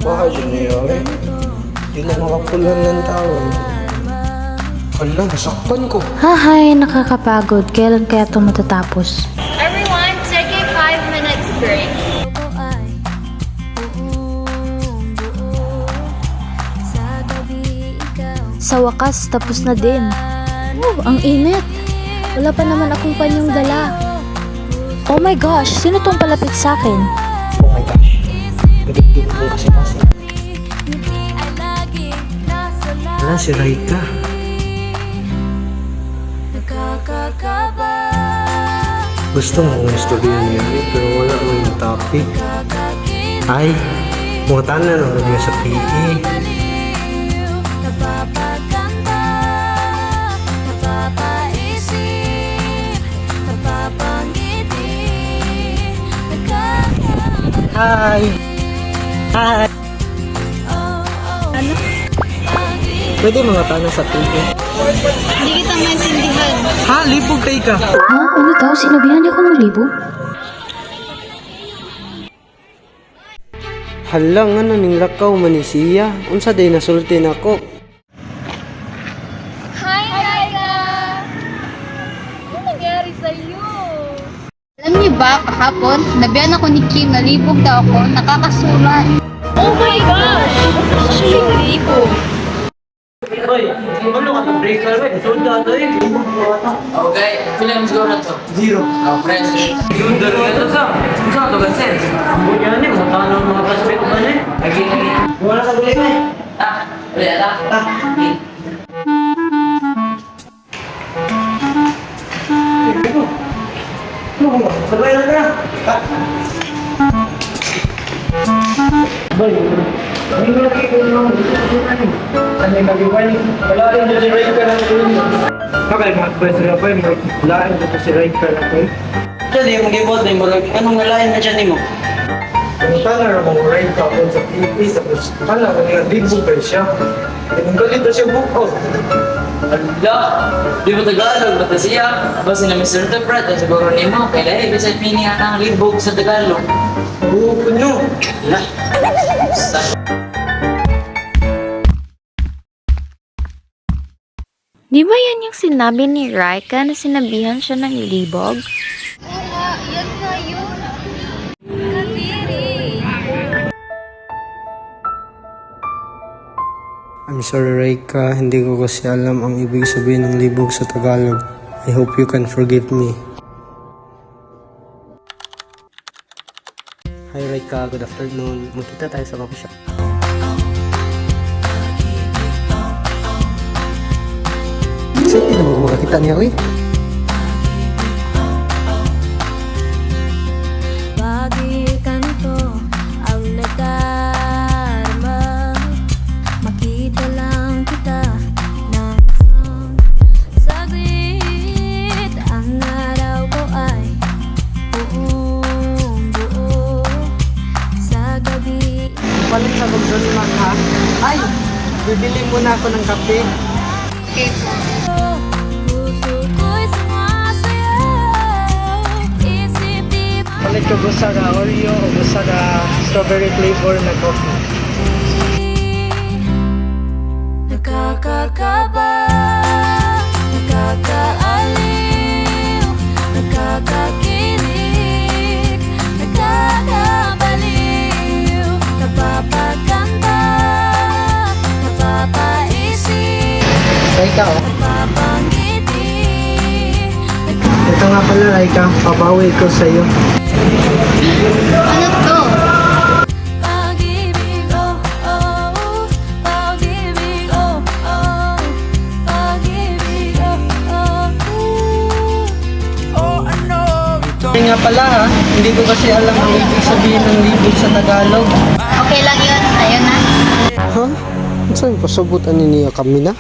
Mahal niya eh. Hindi na makapulan ng tao. Hala, nasaktan ko. Hahay, nakakapagod. Kailan kaya ito matatapos? Everyone, take a 5 minutes break. Sa wakas, tapos na din. Ang init. Wala pa naman akong panyong dala. Oh my gosh, sino tong palapit sa akin? Oh my gosh. Nagiging mo kasi. Wala, si Raika. Gusto mo istorya niya pero wala mo yung topic. Ay, mga tanan ang niya sa PE. Hi! Hi! Ano? Pwede mga tanong sa PE? Hindi kita maintindihan. Ha? Libog tayo ka! Ha? Ano daw? Sinabihan niya akong malibog? Hala nga na ning lakaw man ni siya. Unsa day nasulti nako? Hi, Raika! Ano nangyari sa'yo? Alam niyo ba, kahapon, nabiyan ako ni Kim, nalibog daw ako, nakakasulat. Oh my gosh! Ano siya yung libog? Hoy, ano ka ng break ka rin? Solda tayo. Okay, pila mo siguro na to? Zero. Oh, press. Yun daro na to sa. Saan to gansen? Bunya ni mga tanong mga classmate ba ni? Lagi. Wala ka balik na. Ulit ata. Sabay na ka. Boy, hindi mo nakikita yung ano yung nag-iwan. Wala rin dito si Raika na okay, mga pwede na pa yung lain dito si Raika na po. Diyan yung mag-ibot na yung anong nalayan na dyan mo? Ang tanar akong Raika po sa TV, tapos pala kung nag-libog kayo siya. Yung galito siya buko. Ala, di ba Tagalog? Bata siya. Basta na Mr. Interpret, ang siguro ni mo. Kaya dahil, beside meaning ang libog sa Tagalog. Buko nyo. Ala. Di ba yan yung sinabi ni Raika na sinabihan siya ng libog? Oo nga, yan nga yun. Kadiri. I'm sorry Raika, hindi ko kasi alam ang ibig sabihin ng libog sa Tagalog. I hope you can forgive me. Hi Raika, good afternoon. Magkita tayo sa coffee shop. Kasi hindi naman makakita niya, uy. Bagikan ko ang nadarama. Makita lang kita ng isang saglit. Ang araw ko ay buong buo sa gabi. Palit sa Gogdon ha? Ay, bibili muna ako ng kape. Okay. Puso ko'y sumasayaw. Isip di ba Palit ko gusto na Oreo o gusto na strawberry flavor na coffee. nakakakaba, nakakaaliw, nakakakilig, nakakabaliw, napapaganda, napapaisip, Raika, oh. napapangiti, Ito nga pala Raika, pabawi ko sa'yo. Ano to? pag-ibig, oh, oh, pag-ibig, oh, oh, pag-ibig, oh, oh. Kaya nga pala ha, hindi ko kasi alam ang ibig sabihin ng libog sa Tagalog. Okay lang yun. Ayun na. Ha? Saan pasabot ani niya kami na?